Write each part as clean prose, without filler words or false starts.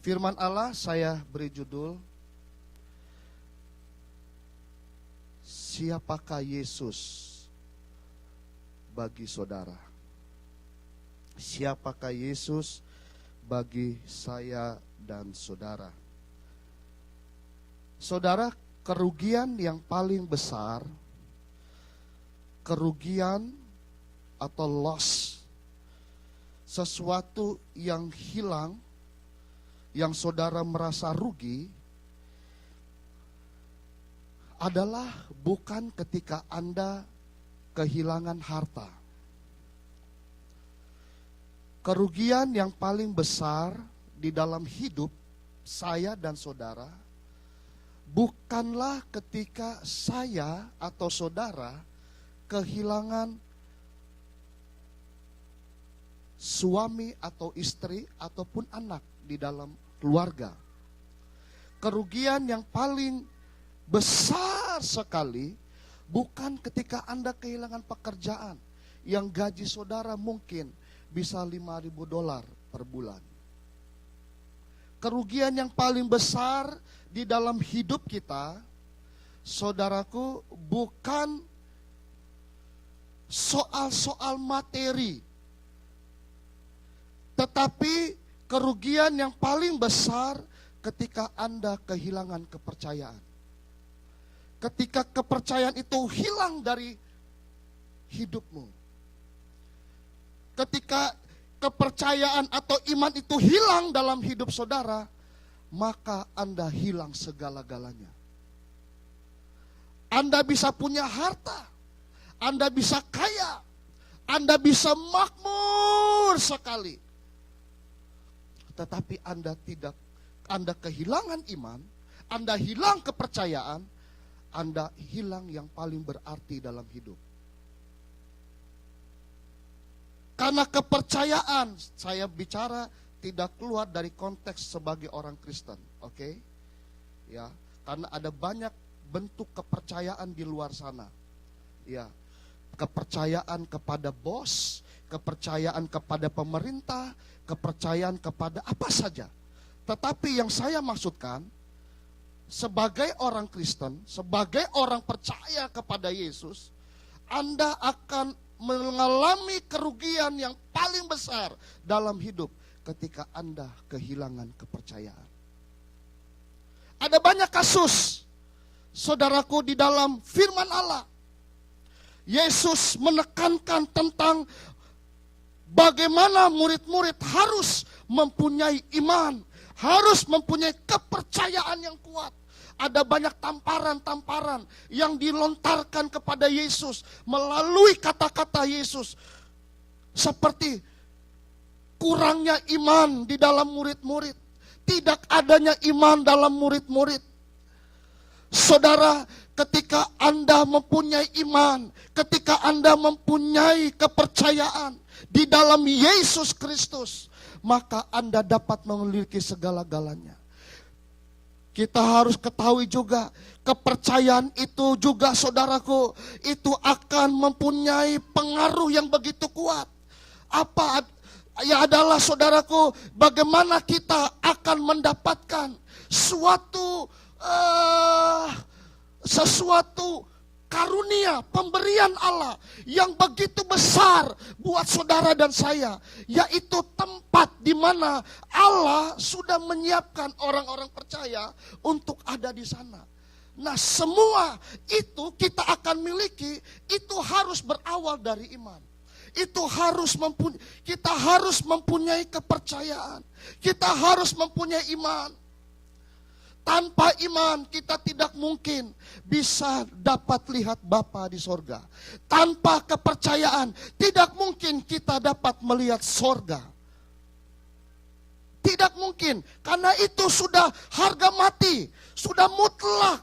Firman Allah saya beri judul, siapakah Yesus bagi saudara? Siapakah Yesus bagi saya dan saudara? Saudara, kerugian yang paling besar, kerugian atau loss, sesuatu yang hilang, yang saudara merasa rugi, adalah bukan ketika Anda kehilangan harta. Kerugian yang paling besar di dalam hidup saya dan saudara, bukanlah ketika saya atau saudara kehilangan suami atau istri ataupun anak di dalam keluarga. Kerugian yang paling besar sekali bukan ketika Anda kehilangan pekerjaan yang gaji saudara mungkin bisa $5.000 per bulan. Kerugian yang paling besar di dalam hidup kita, saudaraku, bukan soal-soal materi, tetapi kerugian yang paling besar ketika Anda kehilangan kepercayaan. Ketika kepercayaan itu hilang dari hidupmu. Ketika kepercayaan atau iman itu hilang dalam hidup saudara, maka Anda hilang segala-galanya. Anda bisa punya harta, Anda bisa kaya, Anda bisa makmur sekali. Tetapi Anda kehilangan iman, Anda hilang kepercayaan, Anda hilang yang paling berarti dalam hidup. Karena kepercayaan, saya bicara tidak keluar dari konteks sebagai orang Kristen, oke? Ya, karena ada banyak bentuk kepercayaan di luar sana. Ya, kepercayaan kepada bos, kepercayaan kepada pemerintah, kepercayaan kepada apa saja. Tetapi yang saya maksudkan, sebagai orang Kristen, sebagai orang percaya kepada Yesus, Anda akan mengalami kerugian yang paling besar dalam hidup ketika Anda kehilangan kepercayaan. Ada banyak kasus, saudaraku, di dalam firman Allah. Yesus menekankan tentang bagaimana murid-murid harus mempunyai iman, harus mempunyai kepercayaan yang kuat. Ada banyak tamparan-tamparan yang dilontarkan kepada Yesus melalui kata-kata Yesus. Seperti kurangnya iman di dalam murid-murid, tidak adanya iman dalam murid-murid. Saudara, ketika Anda mempunyai iman, ketika Anda mempunyai kepercayaan di dalam Yesus Kristus, maka Anda dapat memiliki segala-galanya. Kita harus ketahui juga, kepercayaan itu juga, saudaraku, itu akan mempunyai pengaruh yang begitu kuat. Apa ya adalah, saudaraku, bagaimana kita akan mendapatkan sesuatu karunia, pemberian Allah yang begitu besar buat saudara dan saya, yaitu tempat di mana Allah sudah menyiapkan orang-orang percaya untuk ada di sana. Nah, semua itu kita akan miliki, itu harus berawal dari iman. Kita harus mempunyai kepercayaan, kita harus mempunyai iman. Tanpa iman kita tidak mungkin bisa dapat lihat Bapa di sorga. Tanpa kepercayaan tidak mungkin kita dapat melihat sorga. Tidak mungkin, karena itu sudah harga mati, sudah mutlak.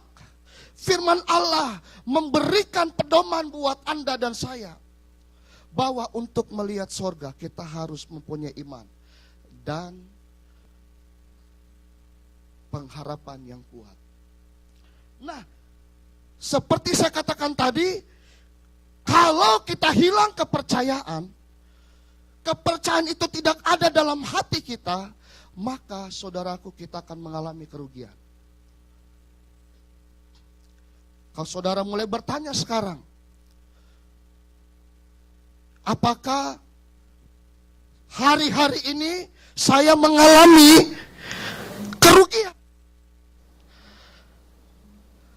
Firman Allah memberikan pedoman buat Anda dan saya, bahwa untuk melihat sorga kita harus mempunyai iman dan pengharapan yang kuat. Nah, seperti saya katakan tadi, kalau kita hilang kepercayaan, kepercayaan itu tidak ada dalam hati kita, maka saudaraku kita akan mengalami kerugian. Kalau saudara mulai bertanya sekarang, apakah hari-hari ini saya mengalami kerugian?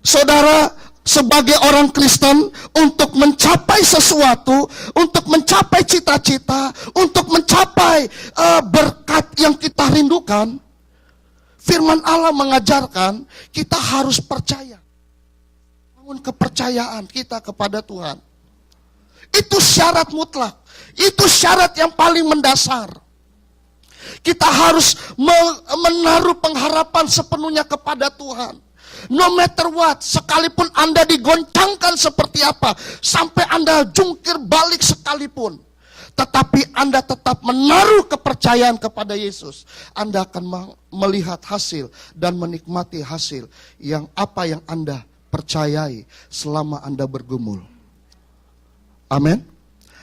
Saudara, sebagai orang Kristen, untuk mencapai sesuatu, untuk mencapai cita-cita, untuk mencapai berkat yang kita rindukan, firman Allah mengajarkan kita harus percaya. Bangun kepercayaan kita kepada Tuhan. Itu syarat mutlak. Itu syarat yang paling mendasar. Kita harus menaruh pengharapan sepenuhnya kepada Tuhan. No matter what, sekalipun Anda digoncangkan seperti apa, sampai Anda jungkir balik sekalipun, tetapi Anda tetap menaruh kepercayaan kepada Yesus, Anda akan melihat hasil dan menikmati hasil yang apa yang Anda percayai selama Anda bergumul. Amin.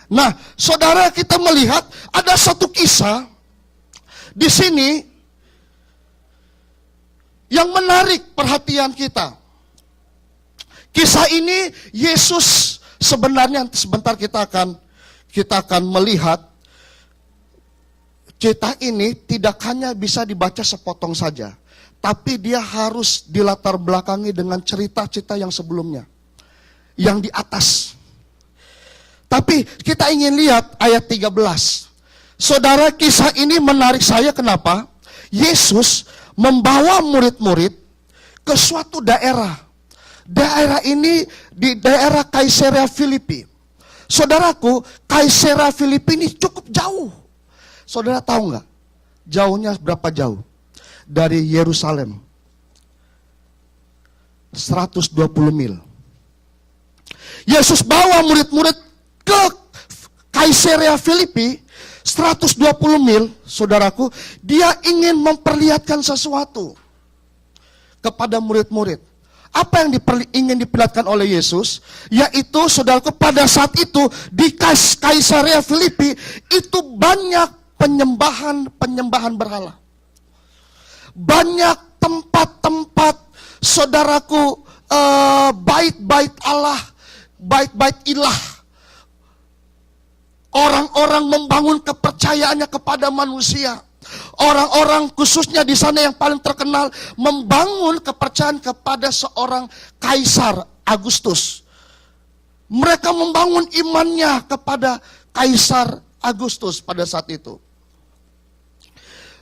Nah, saudara, kita melihat ada satu kisah di sini yang menarik perhatian kita. Kisah ini Yesus sebenarnya, sebentar kita akan melihat cerita ini tidak hanya bisa dibaca sepotong saja, tapi dia harus dilatar belakangi dengan cerita-cerita yang sebelumnya, yang di atas. Tapi kita ingin lihat ayat 13. Saudara, kisah ini menarik saya kenapa? Yesus membawa murid-murid ke suatu daerah. Daerah ini di daerah Kaisarea Filipi. Saudaraku, Kaisarea Filipi ini cukup jauh. Saudara tahu nggak? Jauhnya berapa jauh? Dari Yerusalem. 120 mil. Yesus bawa murid-murid ke Kaisarea Filipi. 120 mil, saudaraku, dia ingin memperlihatkan sesuatu kepada murid-murid. Apa yang ingin diperlihatkan oleh Yesus? Yaitu, saudaraku, pada saat itu di Kaisarea Filipi itu banyak penyembahan berhala. Banyak tempat-tempat, saudaraku, bait-bait Allah, bait-bait ilah. Orang-orang membangun kepercayaannya kepada manusia. Orang-orang khususnya di sana yang paling terkenal membangun kepercayaan kepada seorang Kaisar Agustus. Mereka membangun imannya kepada Kaisar Agustus pada saat itu.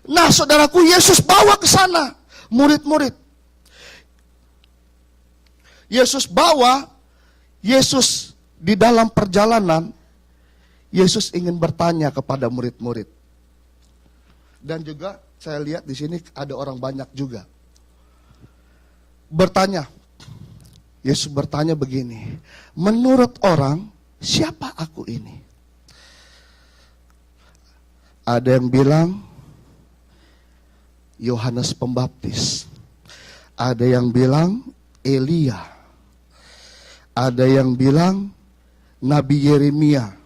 Nah, saudaraku, Yesus bawa ke sana murid-murid. Yesus di dalam perjalanan, Yesus ingin bertanya kepada murid-murid. Dan juga saya lihat di sini ada orang banyak juga. Bertanya. Yesus bertanya begini, menurut orang, siapa aku ini? Ada yang bilang Yohanes Pembaptis. Ada yang bilang Elia. Ada yang bilang Nabi Yeremia.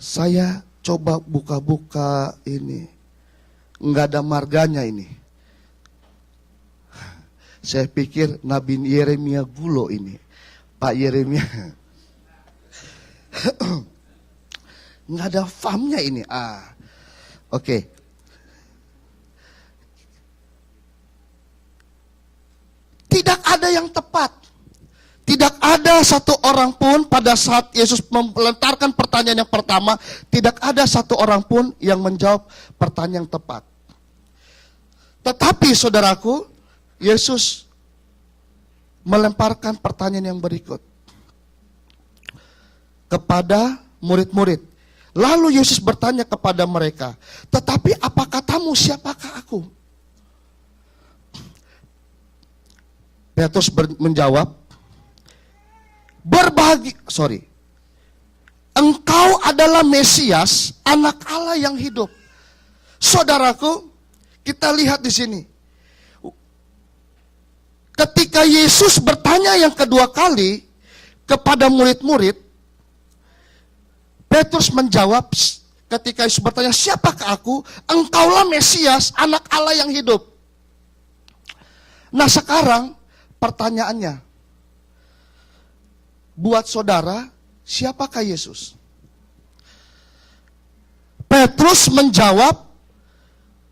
Saya coba buka-buka ini, nggak ada marganya ini. Saya pikir Nabi Yeremia Gulo ini, Pak Yeremia. Nggak ada famnya ini. Oke. Tidak ada yang tepat. Tidak ada satu orang pun pada saat Yesus melontarkan pertanyaan yang pertama, tidak ada satu orang pun yang menjawab pertanyaan yang tepat. Tetapi saudaraku, Yesus melemparkan pertanyaan yang berikut kepada murid-murid. Lalu Yesus bertanya kepada mereka, tetapi apa katamu, siapakah aku? Petrus menjawab, engkau adalah Mesias, anak Allah yang hidup. Saudaraku, kita lihat di sini. Ketika Yesus bertanya yang kedua kali kepada murid-murid, Petrus menjawab ketika Yesus bertanya, siapakah aku? Engkaulah Mesias, anak Allah yang hidup. Nah sekarang pertanyaannya, buat saudara, siapakah Yesus? Petrus menjawab,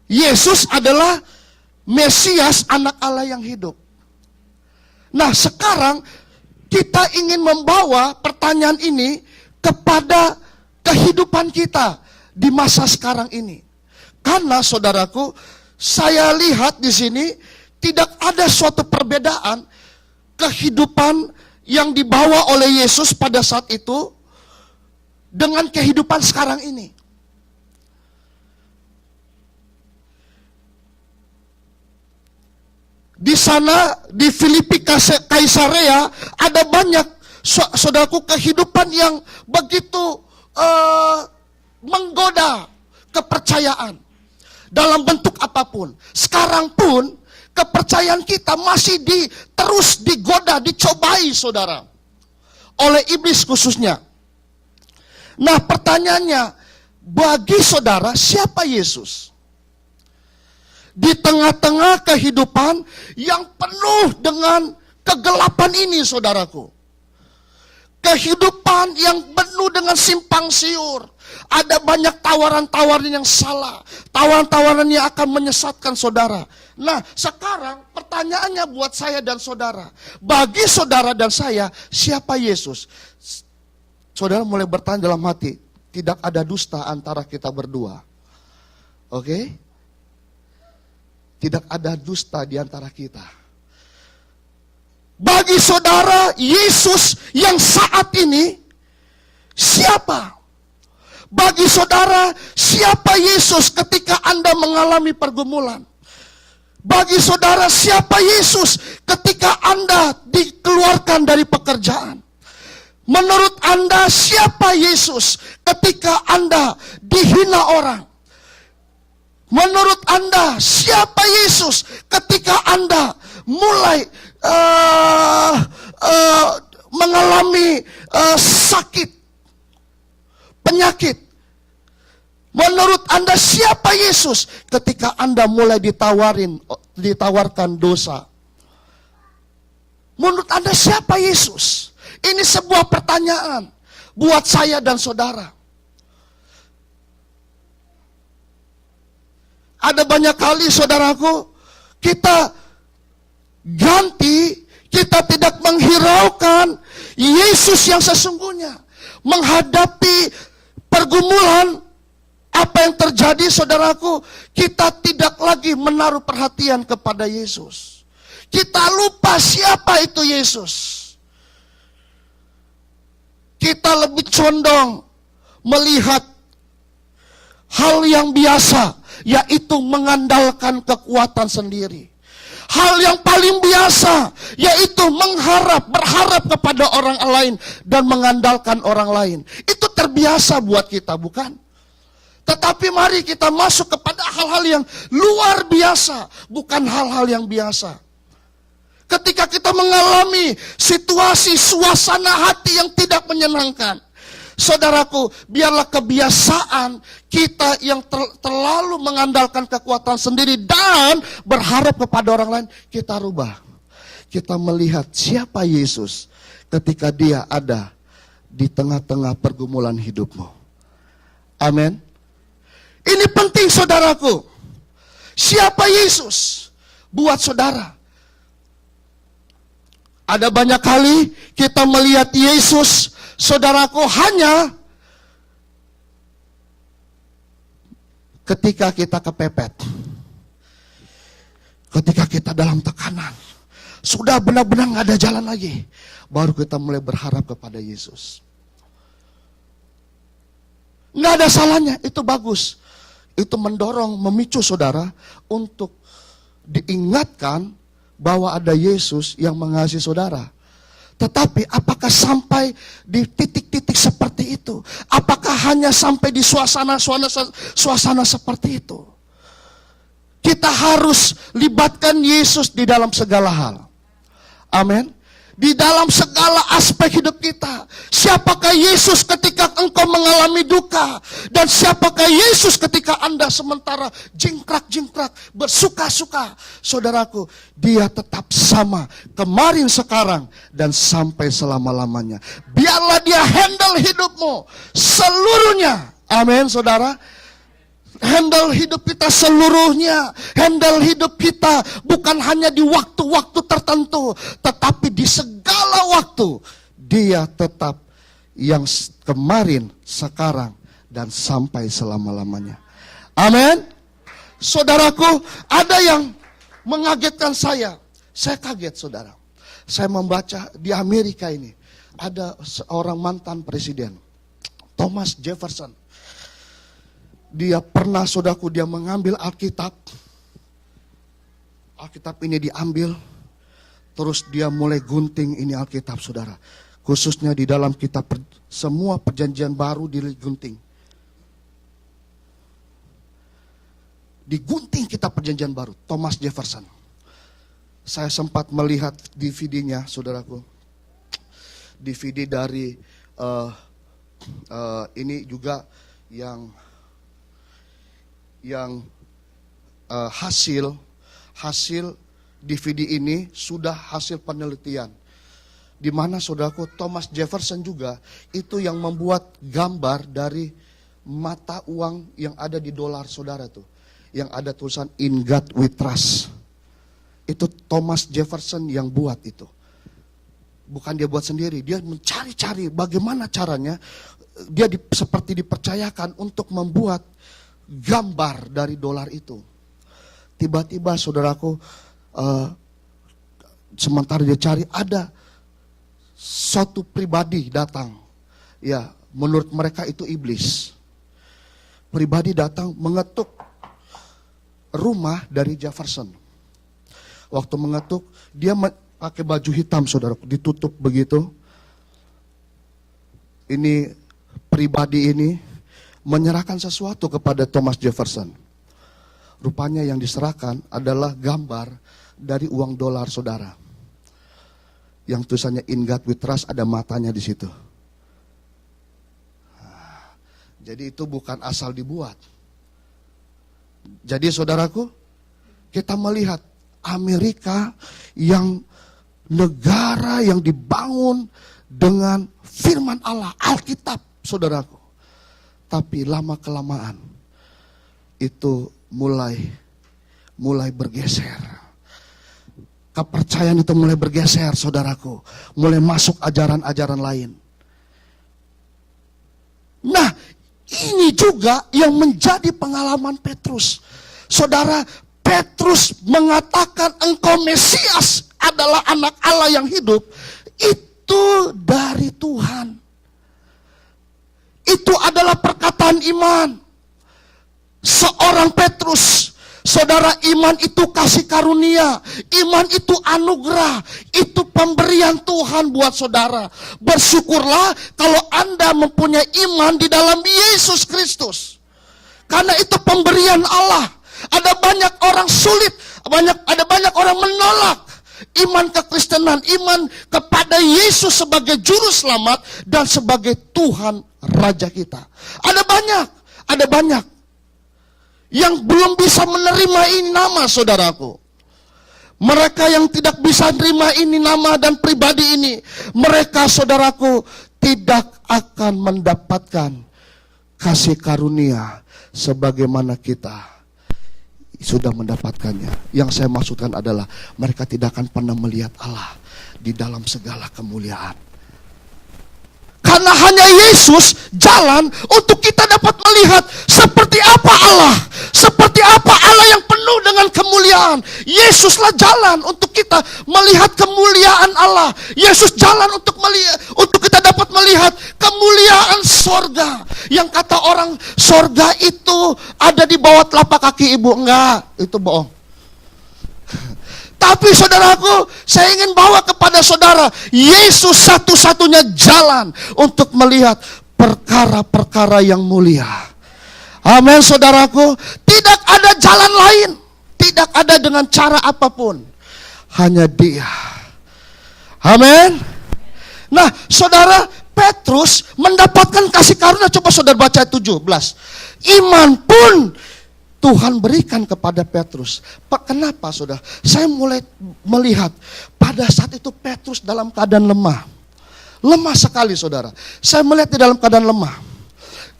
Yesus adalah Mesias, anak Allah yang hidup. Nah sekarang kita ingin membawa pertanyaan ini kepada kehidupan kita di masa sekarang ini. Karena saudaraku, saya lihat di sini tidak ada suatu perbedaan kehidupan yang dibawa oleh Yesus pada saat itu dengan kehidupan sekarang ini. Di sana, di Filipi Kaisarea, ada banyak, saudaraku, kehidupan yang begitu menggoda kepercayaan. Dalam bentuk apapun. Sekarang pun, kepercayaan kita masih terus digoda, dicobai, saudara. Oleh iblis khususnya. Nah pertanyaannya, bagi saudara, siapa Yesus? Di tengah-tengah kehidupan yang penuh dengan kegelapan ini, saudaraku. Kehidupan yang penuh dengan simpang siur. Ada banyak tawaran-tawaran yang salah. Tawaran-tawaran yang akan menyesatkan saudara. Nah, sekarang pertanyaannya buat saya dan saudara. Bagi saudara dan saya, siapa Yesus? Saudara mulai bertanya dalam hati, tidak ada dusta antara kita berdua. Oke? Tidak ada dusta di antara kita. Bagi saudara, Yesus yang saat ini, siapa? Bagi saudara, siapa Yesus ketika Anda mengalami pergumulan? Bagi saudara, siapa Yesus ketika Anda dikeluarkan dari pekerjaan? Menurut Anda, siapa Yesus ketika Anda dihina orang? Menurut Anda, siapa Yesus ketika Anda mulai mengalami sakit, penyakit? Menurut Anda, siapa Yesus ketika Anda mulai ditawarkan dosa? Menurut Anda, siapa Yesus? Ini sebuah pertanyaan buat saya dan saudara. Ada banyak kali, saudaraku, kita ganti, kita tidak menghiraukan Yesus yang sesungguhnya. Menghadapi pergumulan, apa yang terjadi, saudaraku, kita tidak lagi menaruh perhatian kepada Yesus. Kita lupa siapa itu Yesus. Kita lebih condong melihat hal yang biasa, yaitu mengandalkan kekuatan sendiri. Hal yang paling biasa, yaitu berharap kepada orang lain dan mengandalkan orang lain. Itu terbiasa buat kita, bukan? Tetapi mari kita masuk kepada hal-hal yang luar biasa, bukan hal-hal yang biasa. Ketika kita mengalami situasi, suasana hati yang tidak menyenangkan, saudaraku, biarlah kebiasaan kita yang terlalu mengandalkan kekuatan sendiri dan berharap kepada orang lain, kita rubah. Kita melihat siapa Yesus ketika dia ada di tengah-tengah pergumulan hidupmu. Amin. Ini penting, saudaraku. Siapa Yesus buat saudara? Ada banyak kali kita melihat Yesus, saudaraku, hanya ketika kita kepepet. Ketika kita dalam tekanan. Sudah benar-benar gak ada jalan lagi. Baru kita mulai berharap kepada Yesus. Gak ada salahnya, itu bagus. Itu mendorong, memicu saudara untuk diingatkan bahwa ada Yesus yang mengasihi saudara. Tetapi apakah sampai di titik-titik seperti itu? Apakah hanya sampai di suasana seperti itu? Kita harus libatkan Yesus di dalam segala hal. Amin. di dalam segala aspek hidup kita. Siapakah Yesus ketika engkau mengalami duka? Dan siapakah Yesus ketika Anda sementara jingkrak-jingkrak, bersuka-suka? Saudaraku, Dia tetap sama, kemarin, sekarang, dan sampai selama-lamanya. Biarlah Dia handle hidupmu seluruhnya. Amin, saudara. Handle hidup kita seluruhnya. Handle hidup kita bukan hanya di waktu-waktu tertentu, tetapi di segala waktu. Dia tetap yang kemarin, sekarang, dan sampai selama-lamanya. Amin. Saudaraku, ada yang mengagetkan saya. Saya kaget, saudara. Saya membaca di Amerika ini, ada seorang mantan presiden, Thomas Jefferson. Dia pernah, saudaraku, dia mengambil Alkitab. Alkitab ini diambil, terus dia mulai gunting ini Alkitab, saudara. Khususnya di dalam kitab semua perjanjian baru digunting. Digunting kitab perjanjian baru, Thomas Jefferson. Saya sempat melihat DVD-nya, saudaraku. DVD dari ini juga yang hasil DVD ini sudah hasil penelitian, di mana, saudaraku, Thomas Jefferson juga itu yang membuat gambar dari mata uang yang ada di dolar, saudara, tuh yang ada tulisan "In God We Trust". Itu Thomas Jefferson yang buat itu, bukan dia buat sendiri. Dia mencari-cari bagaimana caranya. Dia seperti dipercayakan untuk membuat gambar dari dolar itu. Tiba-tiba, saudaraku, sementara dia cari, ada suatu pribadi datang. Ya, menurut mereka itu iblis. Pribadi datang mengetuk rumah dari Jefferson. Waktu mengetuk, dia pakai baju hitam, saudaraku, ditutup begitu. Ini pribadi ini menyerahkan sesuatu kepada Thomas Jefferson. Rupanya yang diserahkan adalah gambar dari uang dolar, saudara. Yang tulisannya "In God We Trust", ada matanya di situ. Jadi itu bukan asal dibuat. Jadi, saudaraku, kita melihat Amerika yang negara yang dibangun dengan firman Allah, Alkitab, saudaraku. Tapi lama-kelamaan itu mulai bergeser. Kepercayaan itu mulai bergeser, saudaraku. Mulai masuk ajaran-ajaran lain. Nah, ini juga yang menjadi pengalaman Petrus. Saudara, Petrus mengatakan engkau Mesias adalah anak Allah yang hidup. Itu dari Tuhan. Itu adalah perkataan iman. Seorang Petrus, saudara, iman itu kasih karunia. Iman itu anugerah. Itu pemberian Tuhan buat saudara. Bersyukurlah kalau Anda mempunyai iman di dalam Yesus Kristus. Karena itu pemberian Allah. Ada banyak orang sulit, ada banyak orang menolak iman kekristenan, iman kepada Yesus sebagai juru selamat dan sebagai Tuhan Raja kita. Ada banyak yang belum bisa menerima ini nama, saudaraku. Mereka yang tidak bisa menerima ini nama dan pribadi ini, mereka, saudaraku, tidak akan mendapatkan kasih karunia sebagaimana kita sudah mendapatkannya. Yang saya maksudkan adalah mereka tidak akan pernah melihat Allah di dalam segala kemuliaan. Karena hanya Yesus jalan untuk kita dapat melihat seperti apa Allah. Seperti apa Allah yang penuh dengan kemuliaan. Yesuslah jalan untuk kita melihat kemuliaan Allah. Yesus jalan untuk kita dapat melihat kemuliaan sorga. Yang kata orang sorga itu ada di bawah telapak kaki ibu. Enggak, itu bohong. Tapi, saudaraku, saya ingin bawa kepada saudara, Yesus satu-satunya jalan untuk melihat perkara-perkara yang mulia. Amin, saudaraku. Tidak ada jalan lain. Tidak ada dengan cara apapun. Hanya Dia. Amin. Nah, saudara, Petrus mendapatkan kasih karunia. Coba saudara baca 17. Iman pun Tuhan berikan kepada Petrus. Kenapa saudara? Saya mulai melihat pada saat itu Petrus dalam keadaan lemah. Lemah sekali saudara. Saya melihat di dalam keadaan lemah.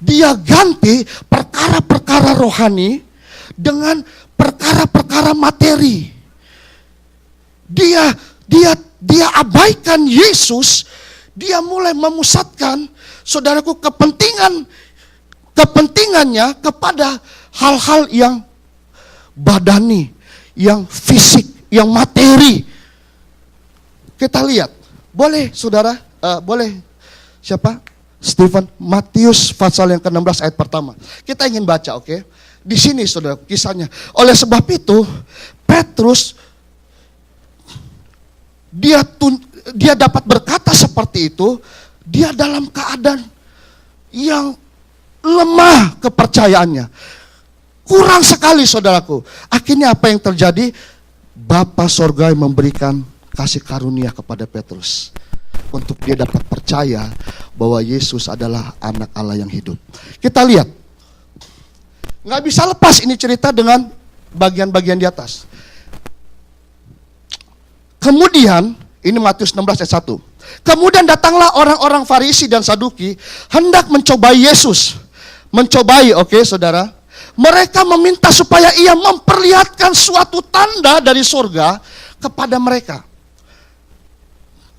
Dia ganti perkara-perkara rohani dengan perkara-perkara materi. Dia abaikan Yesus. Dia mulai memusatkan, saudaraku, kepentingannya kepada hal-hal yang badani, yang fisik, yang materi. Kita lihat, boleh saudara, boleh siapa? Stephen, Matius pasal yang ke-16 ayat pertama. Kita ingin baca, oke? Di sini saudara kisahnya. Oleh sebab itu, Petrus dia dapat berkata seperti itu, dia dalam keadaan yang lemah kepercayaannya. Kurang sekali saudaraku. Akhirnya apa yang terjadi? Bapa Sorgawi memberikan kasih karunia kepada Petrus. Untuk dia dapat percaya bahwa Yesus adalah anak Allah yang hidup. Kita lihat. Nggak bisa lepas ini cerita dengan bagian-bagian di atas. Kemudian, ini Matius 16 ayat 1. Kemudian datanglah orang-orang Farisi dan Saduki hendak mencobai Yesus. Mencobai, oke saudara. Mereka meminta supaya ia memperlihatkan suatu tanda dari surga kepada mereka.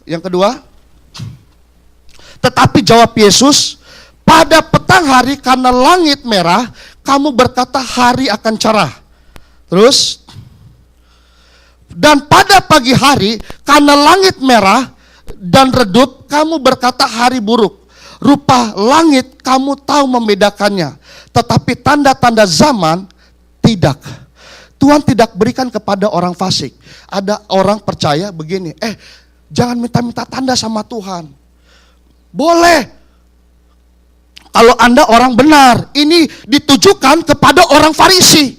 Yang kedua, tetapi jawab Yesus, pada petang hari karena langit merah, kamu berkata hari akan cerah. Terus, dan pada pagi hari karena langit merah dan redup, kamu berkata hari buruk. Rupa langit kamu tahu membedakannya, tetapi tanda-tanda zaman tidak. Tuhan tidak berikan kepada orang fasik. Ada orang percaya begini, jangan minta-minta tanda sama Tuhan. Boleh. Kalau Anda orang benar, ini ditujukan kepada orang Farisi.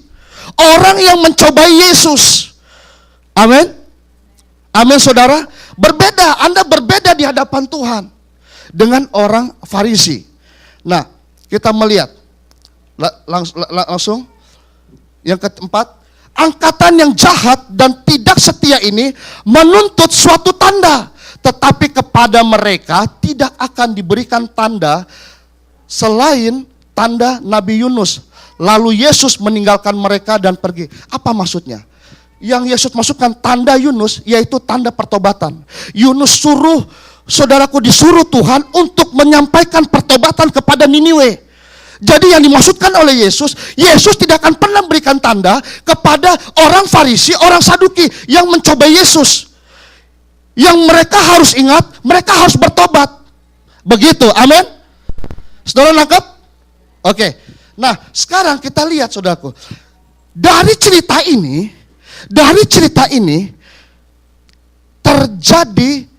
Orang yang mencobai Yesus. Amin. Amin saudara. Berbeda, Anda berbeda di hadapan Tuhan dengan orang Farisi. Nah, kita melihat langsung yang keempat, angkatan yang jahat dan tidak setia ini menuntut suatu tanda, tetapi kepada mereka tidak akan diberikan tanda selain tanda Nabi Yunus. Lalu Yesus meninggalkan mereka dan pergi. Apa maksudnya? Yang Yesus masukkan tanda Yunus yaitu tanda pertobatan. Yunus saudaraku disuruh Tuhan untuk menyampaikan pertobatan kepada Niniwe. Jadi yang dimaksudkan oleh Yesus tidak akan pernah berikan tanda kepada orang Farisi, orang Saduki yang mencobai Yesus. Yang mereka harus ingat, mereka harus bertobat. Begitu, amin. Saudara nangkep? Oke. Nah, sekarang kita lihat saudaraku. Dari cerita ini terjadi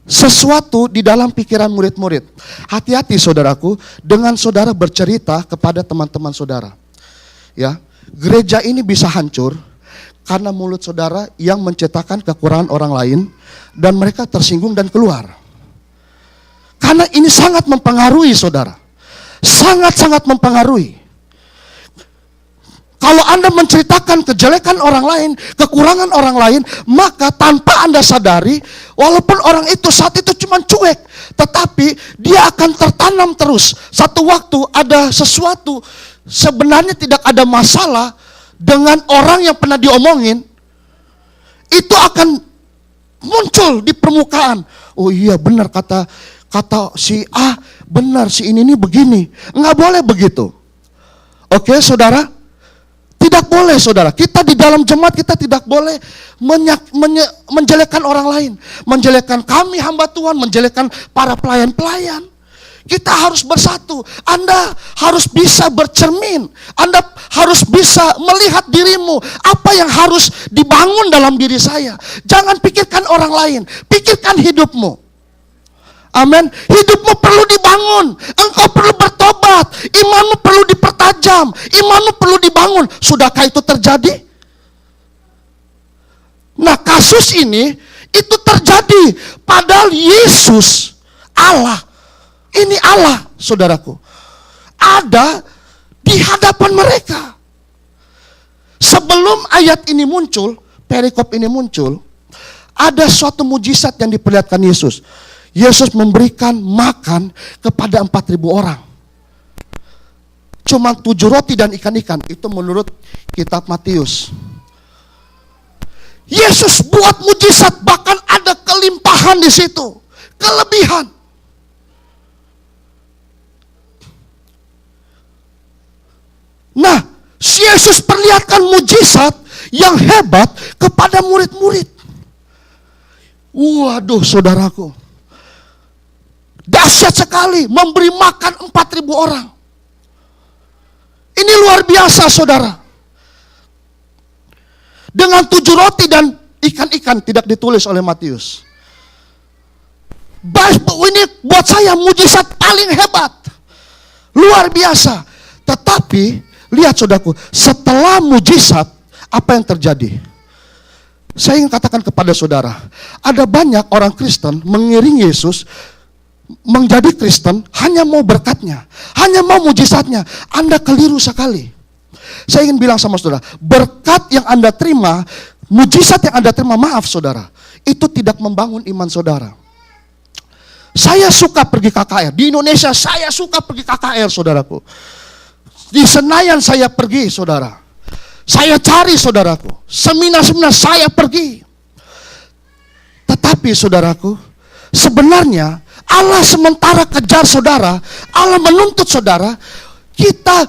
sesuatu di dalam pikiran murid-murid. Hati-hati saudaraku dengan saudara bercerita kepada teman-teman saudara. Ya, gereja ini bisa hancur karena mulut saudara yang menceritakan kekurangan orang lain dan mereka tersinggung dan keluar. Karena ini sangat mempengaruhi saudara. Sangat-sangat mempengaruhi. Kalau Anda menceritakan kejelekan orang lain, kekurangan orang lain, maka tanpa Anda sadari, walaupun orang itu saat itu cuma cuek, tetapi dia akan tertanam terus. Satu waktu ada sesuatu, sebenarnya tidak ada masalah dengan orang yang pernah diomongin, itu akan muncul di permukaan. Oh iya benar kata si A, benar si ini begini. Nggak boleh begitu. Oke saudara? Tidak boleh saudara, kita di dalam jemaat kita tidak boleh menjelekkan orang lain. Menjelekkan kami hamba Tuhan, menjelekkan para pelayan-pelayan. Kita harus bersatu. Anda harus bisa bercermin. Anda harus bisa melihat dirimu. Apa yang harus dibangun dalam diri saya. Jangan pikirkan orang lain, pikirkan hidupmu. Amin. Hidupmu perlu dibangun. Engkau perlu bertobat. Imanmu perlu dipertajam. Imanmu perlu dibangun. Sudahkah itu terjadi? Nah, kasus ini Itu terjadi. Padahal Yesus, Allah, ini Allah, saudaraku, ada di hadapan mereka. Sebelum ayat ini muncul, perikop ini muncul, ada suatu mujizat yang diperlihatkan Yesus. Yesus memberikan makan kepada 4.000 orang. Cuma 7 roti dan ikan-ikan. Itu menurut kitab Matius. Yesus buat mujizat, bahkan ada kelimpahan di situ. Kelebihan. Nah, Yesus perlihatkan mujizat yang hebat kepada murid-murid. Waduh, saudaraku. Dahsyat sekali, memberi makan 4.000 orang. Ini luar biasa, saudara. Dengan 7 roti dan ikan-ikan, tidak ditulis oleh Matius. Ini buat saya mujizat paling hebat. Luar biasa. Tetapi, lihat saudaraku, setelah mujizat, apa yang terjadi? Saya ingin katakan kepada saudara, ada banyak orang Kristen mengiring Yesus, menjadi Kristen hanya mau berkatnya, hanya mau mujizatnya. Anda keliru sekali. Saya ingin bilang sama saudara, berkat yang Anda terima, mujizat yang Anda terima, maaf saudara, itu tidak membangun iman saudara. Saya suka pergi KKR. Di Indonesia saya suka pergi KKR, saudaraku. Di Senayan saya pergi, saudara. Saya cari, saudaraku. Seminar-seminar saya pergi. Tetapi, saudaraku, sebenarnya Allah sementara kejar saudara, Allah menuntut saudara,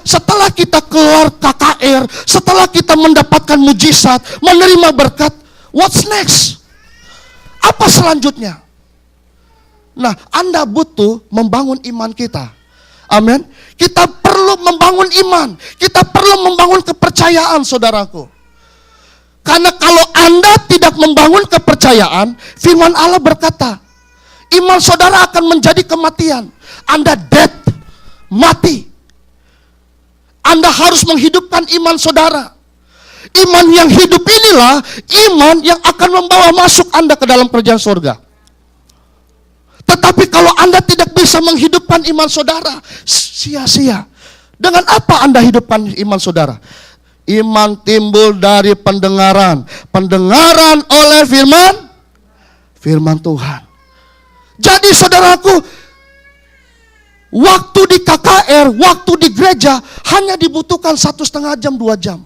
setelah kita keluar KKR, setelah kita mendapatkan mujizat, menerima berkat, what's next? Apa selanjutnya? Nah, Anda butuh membangun iman kita. Amin. Kita perlu membangun iman. Kita perlu membangun kepercayaan, saudaraku. Karena kalau Anda tidak membangun kepercayaan, firman Allah berkata, iman saudara akan menjadi kematian. Anda dead, mati. Anda harus menghidupkan iman saudara. Iman yang hidup inilah iman yang akan membawa masuk Anda ke dalam kerajaan surga. Tetapi kalau Anda tidak bisa menghidupkan iman saudara, sia-sia. Dengan apa Anda hidupkan iman saudara? Iman timbul dari pendengaran. Pendengaran oleh firman Tuhan. Jadi saudaraku, waktu di KKR, waktu di gereja hanya dibutuhkan 1,5 jam, 2 jam.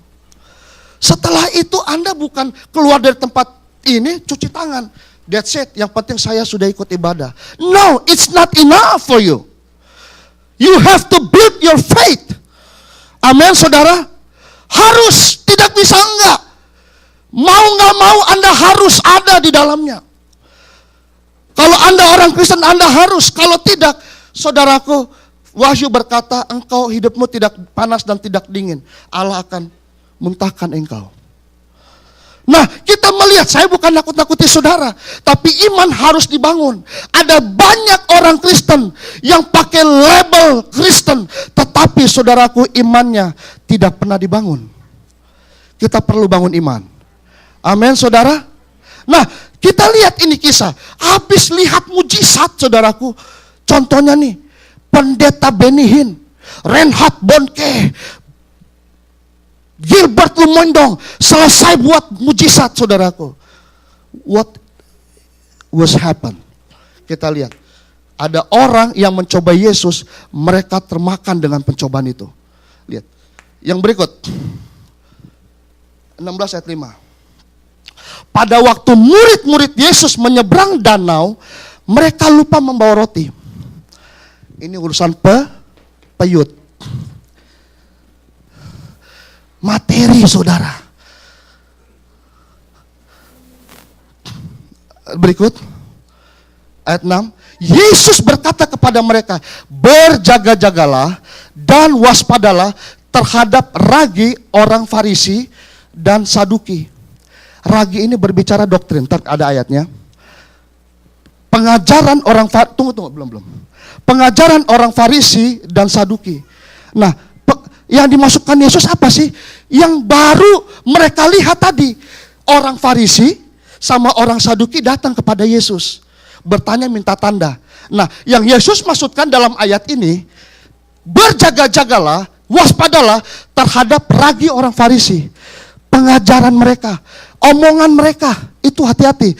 Setelah itu Anda bukan keluar dari tempat ini cuci tangan. That's it, yang penting saya sudah ikut ibadah. No, it's not enough for you. You have to build your faith. Amin, saudara. Harus, tidak bisa enggak. Mau enggak mau Anda harus ada di dalamnya. Kalau Anda orang Kristen, Anda harus. Kalau tidak, saudaraku, Wahyu berkata, engkau hidupmu tidak panas dan tidak dingin. Allah akan muntahkan engkau. Nah, kita melihat, saya bukan nakut-nakuti saudara, tapi iman harus dibangun. Ada banyak orang Kristen yang pakai label Kristen, tetapi saudaraku imannya tidak pernah dibangun. Kita perlu bangun iman. Amin, saudara. Nah, kita lihat ini kisah. Habis lihat mujizat, saudaraku. Contohnya nih, Pendeta Benny Hinn, Reinhard Bonnke, Gilbert Lumondong selesai buat mujizat, saudaraku. What was happen? Kita lihat. Ada orang yang mencoba Yesus, mereka termakan dengan pencobaan itu. Lihat. Yang berikut. 16 ayat 5. Pada waktu murid-murid Yesus menyeberang danau, mereka lupa membawa roti. Ini urusan peyut. Materi, saudara. Berikut. Ayat 6. Yesus berkata kepada mereka, berjaga-jagalah dan waspadalah terhadap ragi orang Farisi dan Saduki. Ragi ini berbicara doktrin, ada ayatnya. Pengajaran orang belum. Pengajaran orang Farisi dan Saduki. Nah, yang dimasukkan Yesus apa sih? Yang baru mereka lihat tadi. Orang Farisi, sama orang Saduki datang kepada Yesus. Bertanya minta tanda. Nah, yang Yesus maksudkan dalam ayat ini, berjaga-jagalah, waspadalah terhadap ragi orang Farisi. Pengajaran mereka, omongan mereka, itu hati-hati.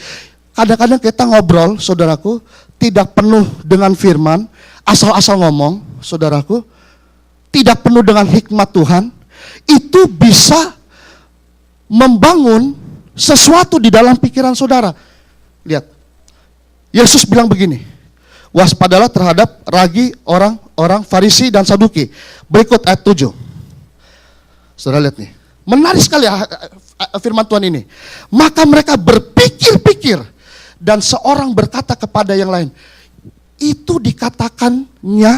Kadang-kadang kita ngobrol, saudaraku, tidak penuh dengan firman, asal-asal ngomong, saudaraku, tidak penuh dengan hikmat Tuhan, itu bisa membangun sesuatu di dalam pikiran saudara. Lihat, Yesus bilang begini, waspadalah terhadap ragi orang Farisi dan Saduki. Berikut ayat 7. Saudara lihat nih, menarik sekali firman Tuhan ini. Maka mereka berpikir-pikir, dan seorang berkata kepada yang lain, itu dikatakannya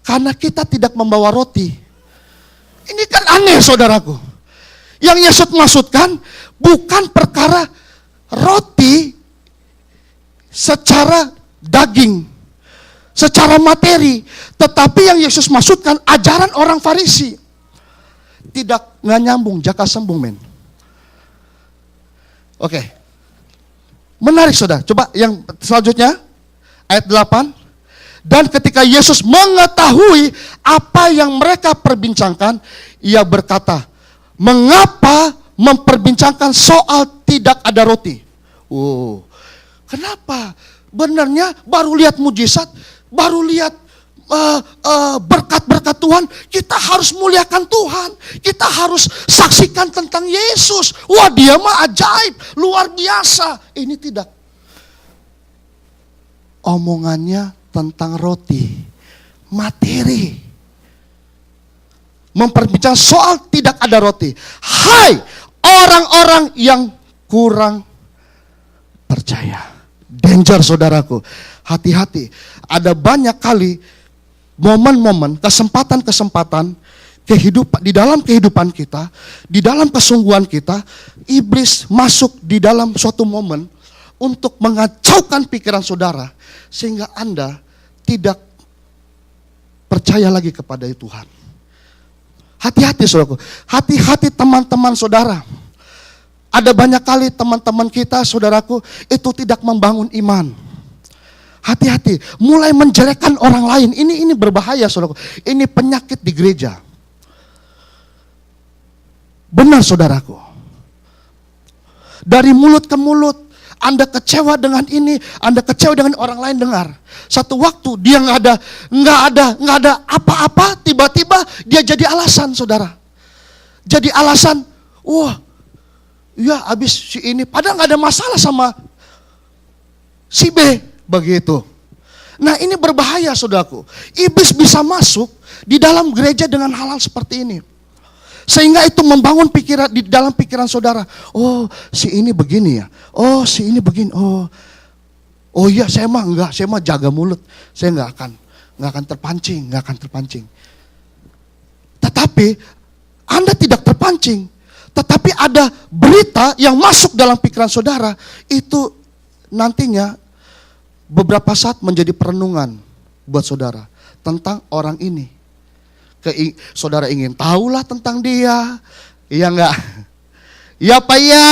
karena kita tidak membawa roti. Ini kan aneh, saudaraku. Yang Yesus maksudkan bukan perkara roti secara daging, secara materi, tetapi yang Yesus maksudkan ajaran orang Farisi. Nggak nyambung, jaka sembung, men. Oke. Menarik, saudara. Coba yang selanjutnya, ayat 8. Dan ketika Yesus mengetahui apa yang mereka perbincangkan, ia berkata, mengapa memperbincangkan soal tidak ada roti? Kenapa? Benarnya baru lihat mujizat, baru lihat berkat-berkat Tuhan, kita harus muliakan Tuhan, kita harus saksikan tentang Yesus. Wah, dia mah ajaib, luar biasa. Ini tidak. Omongannya tentang roti, materi. Memperbincangkan soal tidak ada roti. Hai orang-orang yang kurang percaya. Danger, saudaraku. Hati-hati. Ada banyak kali momen-momen, kesempatan-kesempatan di dalam kehidupan kita, di dalam kesungguhan kita, iblis masuk di dalam suatu momen untuk mengacaukan pikiran saudara, sehingga Anda tidak percaya lagi kepada Tuhan. Hati-hati, saudaraku. Hati-hati teman-teman saudara. Ada banyak kali teman-teman kita, saudaraku, itu tidak membangun iman. Hati-hati, mulai menjelekkan orang lain. Ini berbahaya, saudaraku. Ini penyakit di gereja. Benar, saudaraku. Dari mulut ke mulut, Anda kecewa dengan ini, Anda kecewa dengan orang lain dengar. Satu waktu dia nggak ada apa-apa, tiba-tiba dia jadi alasan, saudara. Jadi alasan, wah, ya habis si ini, padahal nggak ada masalah sama si B, begitu. Nah, ini berbahaya, saudaraku. Iblis bisa masuk di dalam gereja dengan hal-hal seperti ini. Sehingga itu membangun pikiran di dalam pikiran saudara. Oh, si ini begini ya. Oh, si ini begini. Oh iya, saya mah jaga mulut. Saya nggak akan terpancing. Tetapi Anda tidak terpancing. Tetapi ada berita yang masuk dalam pikiran saudara, itu nantinya beberapa saat menjadi perenungan buat saudara tentang orang ini. Saudara ingin tahulah tentang dia, iya enggak? Ya Pak ya.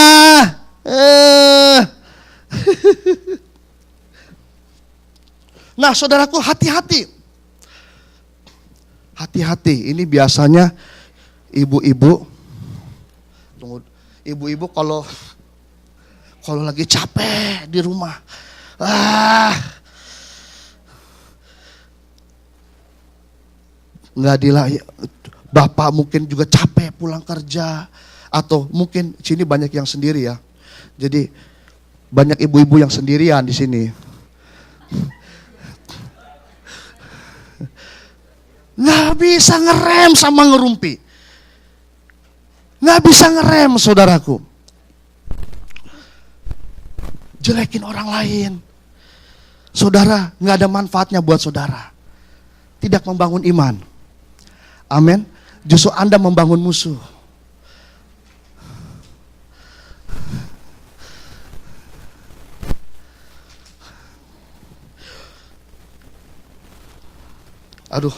Nah, saudaraku, hati-hati. Hati-hati, ini biasanya ibu-ibu kalau lagi capek di rumah. Bapak mungkin juga capek pulang kerja, atau mungkin sini banyak yang sendiri ya. Jadi banyak ibu-ibu yang sendirian di sini. Nggak bisa ngerem sama ngerumpi. Nggak bisa ngerem, saudaraku. Jelekin orang lain. Saudara, nggak ada manfaatnya buat saudara. Tidak membangun iman. Amin. Justru Anda membangun musuh. Aduh,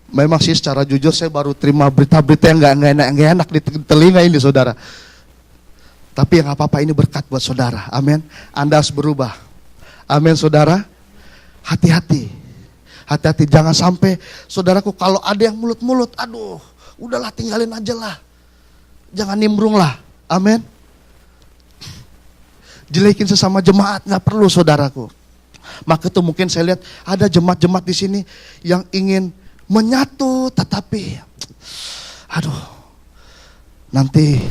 memang sih secara jujur saya baru terima berita-berita yang nggak enak di telinga ini, saudara. Tapi yang apa-apa ini berkat buat saudara. Amin. Anda harus berubah. Amin saudara. Hati-hati. Hati-hati, jangan sampai saudaraku kalau ada yang mulut-mulut, aduh, udahlah tinggalin aja lah. Jangan nimbrung lah. Amin. Jelekin sesama jemaat nggak perlu saudaraku. Maka itu mungkin saya lihat ada jemaat-jemaat di sini yang ingin menyatu, tetapi aduh, nanti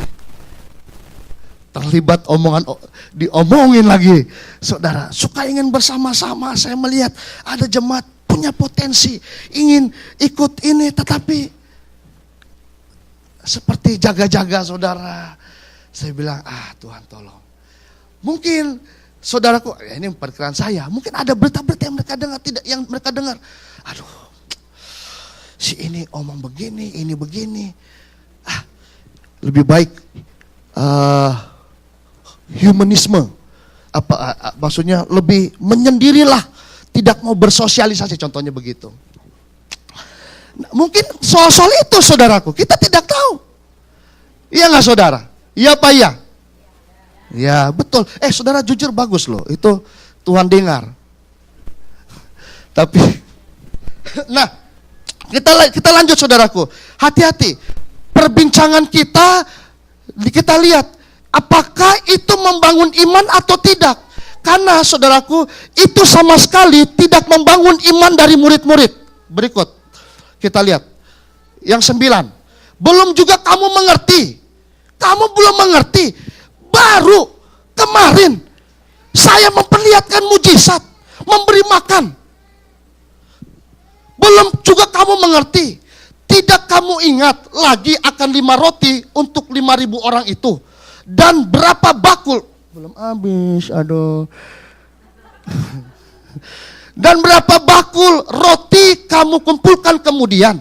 terlibat diomongin lagi. Saudara, suka ingin bersama-sama. Saya melihat ada jemaat punya potensi, ingin ikut ini, tetapi seperti jaga-jaga saudara. Saya bilang, Tuhan tolong. Mungkin saudaraku, ini perkiraan saya, mungkin ada berita-berita yang mereka dengar, tidak yang mereka dengar. Aduh, si ini omong begini, ini begini. Lebih baik humanisme, maksudnya lebih menyendirilah, tidak mau bersosialisasi, contohnya begitu. Nah, mungkin soal-soal itu saudaraku, kita tidak tahu. Iya nggak saudara? Iya apa iya? Ya betul. Saudara jujur bagus loh, itu Tuhan dengar. Tapi, nah kita lanjut saudaraku. Hati-hati, perbincangan kita lihat apakah itu membangun iman atau tidak. Karena saudaraku, itu sama sekali tidak membangun iman dari murid-murid. Berikut, kita lihat. Yang 9, belum juga kamu mengerti. Kamu belum mengerti. Baru kemarin, saya memperlihatkan mujizat, memberi makan. Belum juga kamu mengerti. Tidak kamu ingat lagi akan 5 roti untuk 5.000 orang itu. Dan berapa bakul? Belum habis, aduh. Dan berapa bakul roti kamu kumpulkan kemudian?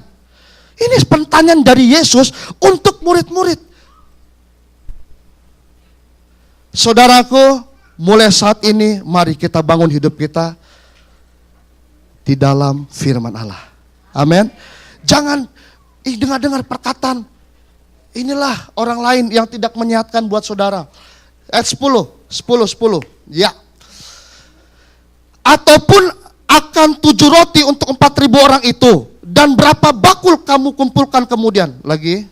Ini pertanyaan dari Yesus untuk murid-murid. Saudaraku, mulai saat ini mari kita bangun hidup kita di dalam firman Allah. Amin. Jangan dengar perkataan, inilah orang lain yang tidak menyehatkan buat saudara. Ayat 10. Ya. Ataupun akan 7 roti untuk 4.000 orang itu. Dan berapa bakul kamu kumpulkan kemudian? Lagi.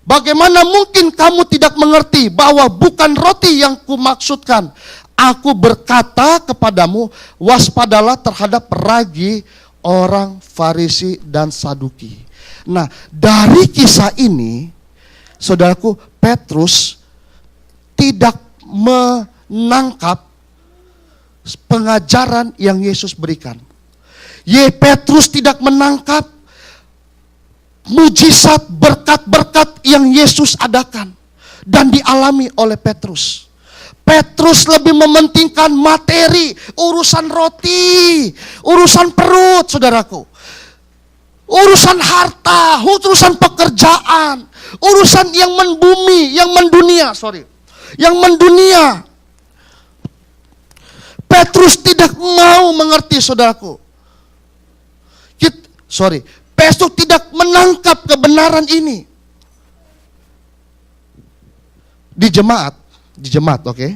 Bagaimana mungkin kamu tidak mengerti bahwa bukan roti yang kumaksudkan. Aku berkata kepadamu, waspadalah terhadap ragi orang Farisi dan Saduki. Nah, dari kisah ini, saudaraku, Petrus tidak menangkap pengajaran yang Yesus berikan. Petrus tidak menangkap mujizat berkat-berkat yang Yesus adakan dan dialami oleh Petrus. Petrus lebih mementingkan materi, urusan roti, urusan perut, saudaraku. Urusan harta, urusan pekerjaan, urusan yang membumi, yang mendunia, yang mendunia. Petrus tidak mau mengerti, saudaraku. Petrus tidak menangkap kebenaran ini. Di jemaat, oke?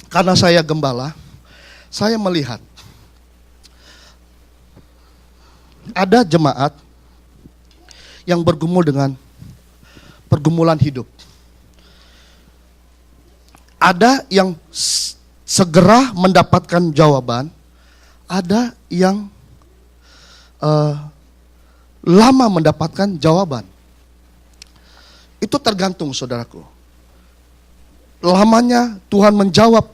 Karena saya gembala, saya melihat ada jemaat yang bergumul dengan pergumulan hidup. Ada yang segera mendapatkan jawaban, ada yang lama mendapatkan jawaban. Itu tergantung, saudaraku. Lamanya Tuhan menjawab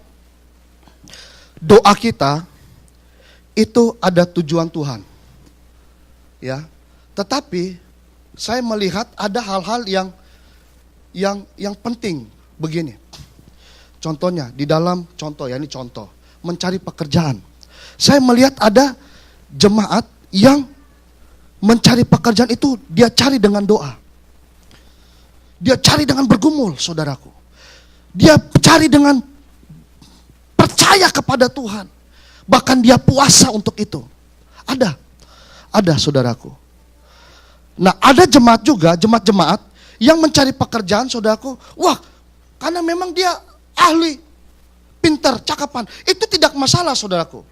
doa kita, itu ada tujuan Tuhan. Ya, tetapi saya melihat ada hal-hal yang penting begini. Contohnya di dalam contoh, mencari pekerjaan. Saya melihat ada jemaat yang mencari pekerjaan itu dia cari dengan doa. Dia cari dengan bergumul, saudaraku. Dia cari dengan percaya percaya kepada Tuhan. Bahkan dia puasa untuk itu. Ada saudaraku. Nah, ada jemaat juga, jemaat yang mencari pekerjaan, saudaraku. Wah, karena memang dia ahli, pintar, cakapan. Itu tidak masalah, saudaraku.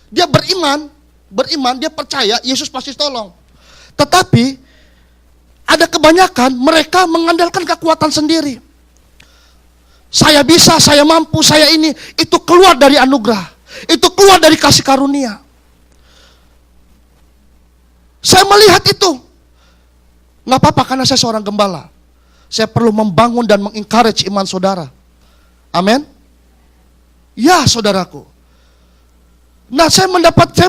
Dia beriman, dia percaya Yesus pasti tolong. Tetapi ada kebanyakan mereka mengandalkan kekuatan sendiri. Saya bisa, saya mampu, saya ini. Itu keluar dari anugerah. Itu keluar dari kasih karunia. Saya melihat itu. Nggak apa-apa karena saya seorang gembala. Saya perlu membangun dan mengencourage iman saudara. Amin. Ya saudaraku. Nah saya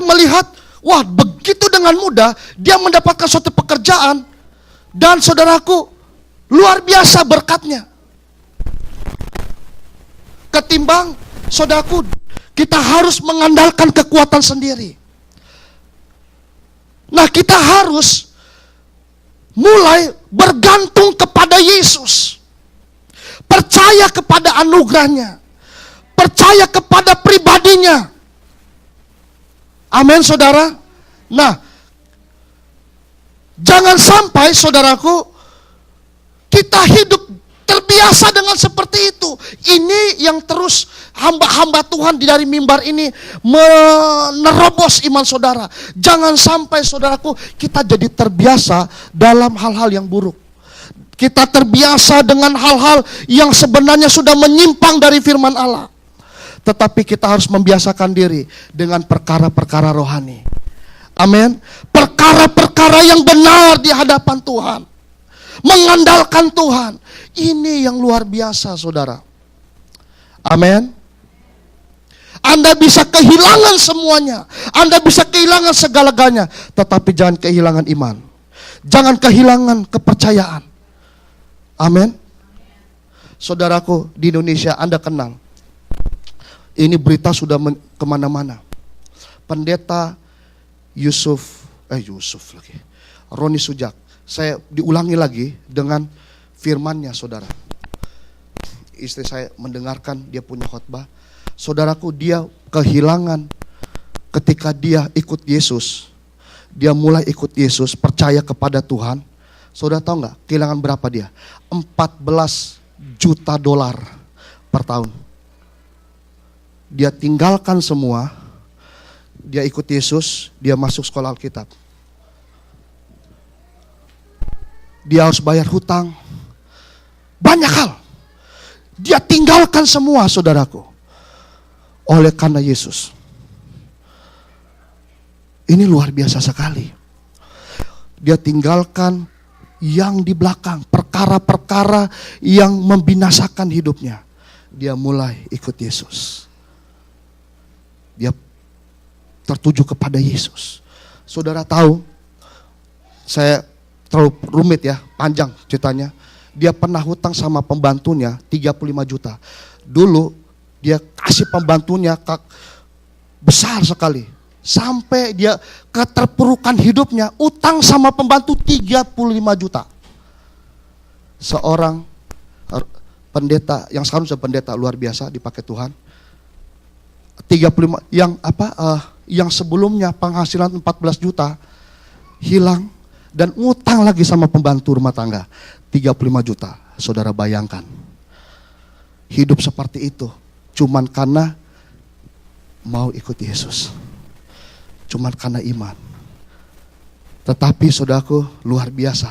melihat, wah begitu dengan mudah dia mendapatkan suatu pekerjaan. Dan saudaraku, luar biasa berkatnya. Ketimbang saudaraku, kita harus mengandalkan kekuatan sendiri. Nah kita harus mulai bergantung kepada Yesus. Percaya kepada anugerahnya. Percaya kepada pribadinya. Amin saudara. Nah, jangan sampai saudaraku, kita hidup terbiasa dengan seperti itu. Ini yang terus hamba-hamba Tuhan dari mimbar ini menerobos iman saudara. Jangan sampai saudaraku kita jadi terbiasa dalam hal-hal yang buruk. Kita terbiasa dengan hal-hal yang sebenarnya sudah menyimpang dari firman Allah. Tetapi kita harus membiasakan diri dengan perkara-perkara rohani. Amin. Perkara-perkara yang benar di hadapan Tuhan. Mengandalkan Tuhan. Ini yang luar biasa saudara. Amin. Anda bisa kehilangan semuanya. Anda bisa kehilangan segala-galanya. Tetapi jangan kehilangan iman. Jangan kehilangan kepercayaan. Amin. Saudaraku di Indonesia Anda kenal. Ini berita sudah kemana-mana. Pendeta Roni Sujak. Saya diulangi lagi dengan firmannya saudara. Istri saya mendengarkan dia punya khotbah. Saudaraku dia kehilangan ketika dia ikut Yesus. Dia mulai ikut Yesus, percaya kepada Tuhan. Saudara tahu nggak kehilangan berapa dia? 14 juta dolar per tahun. Dia tinggalkan semua. Dia ikut Yesus, dia masuk sekolah Alkitab. Dia harus bayar hutang. Banyak hal. Dia tinggalkan semua saudaraku. Oleh karena Yesus. Ini luar biasa sekali. Dia tinggalkan yang di belakang. Perkara-perkara yang membinasakan hidupnya. Dia mulai ikut Yesus. Dia tertuju kepada Yesus. Saudara tahu, saya terlalu rumit ya, panjang ceritanya. Dia pernah hutang sama pembantunya 35 juta. Dulu dia kasih pembantunya besar sekali. Sampai dia keterpurukan hidupnya, utang sama pembantu 35 juta. Seorang pendeta, yang sekarang sudah pendeta luar biasa dipakai Tuhan. 35 yang sebelumnya penghasilan 14 juta hilang dan ngutang lagi sama pembantu rumah tangga 35 juta. Saudara bayangkan. Hidup seperti itu cuman karena mau ikut Yesus. Cuman karena iman. Tetapi saudaraku luar biasa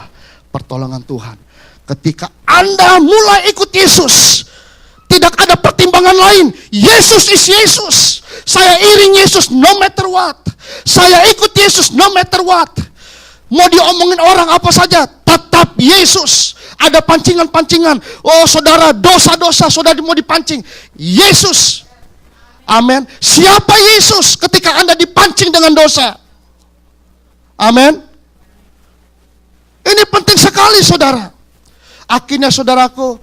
pertolongan Tuhan. Ketika Anda mulai ikut Yesus, tidak ada pertimbangan lain. Yesus is Yesus. Saya iring Yesus no matter what. Saya ikut Yesus no matter what. Mau diomongin orang apa saja, tetap Yesus. Ada pancingan-pancingan. Oh saudara, dosa-dosa saudara mau dipancing. Yesus. Amin. Siapa Yesus ketika Anda dipancing dengan dosa? Amin. Ini penting sekali saudara. Akhirnya saudaraku,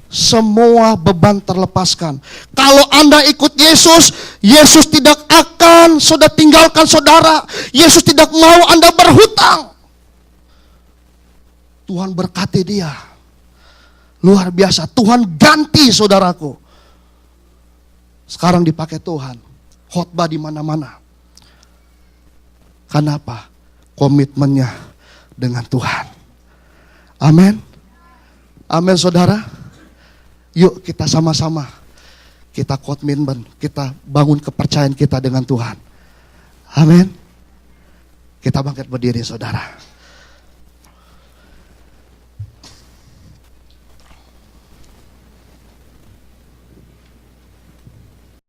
semua beban terlepaskan. Kalau Anda ikut Yesus, Yesus tidak akan saudara tinggalkan saudara. Yesus tidak mau Anda berhutang. Tuhan berkati dia. Luar biasa. Tuhan ganti saudaraku. Sekarang dipakai Tuhan. Khotbah di mana-mana. Kenapa? Komitmennya dengan Tuhan. Amin. Amin saudara. Yuk kita sama-sama. Kita komitmen. Kita bangun kepercayaan kita dengan Tuhan. Amin. Kita bangkit berdiri saudara.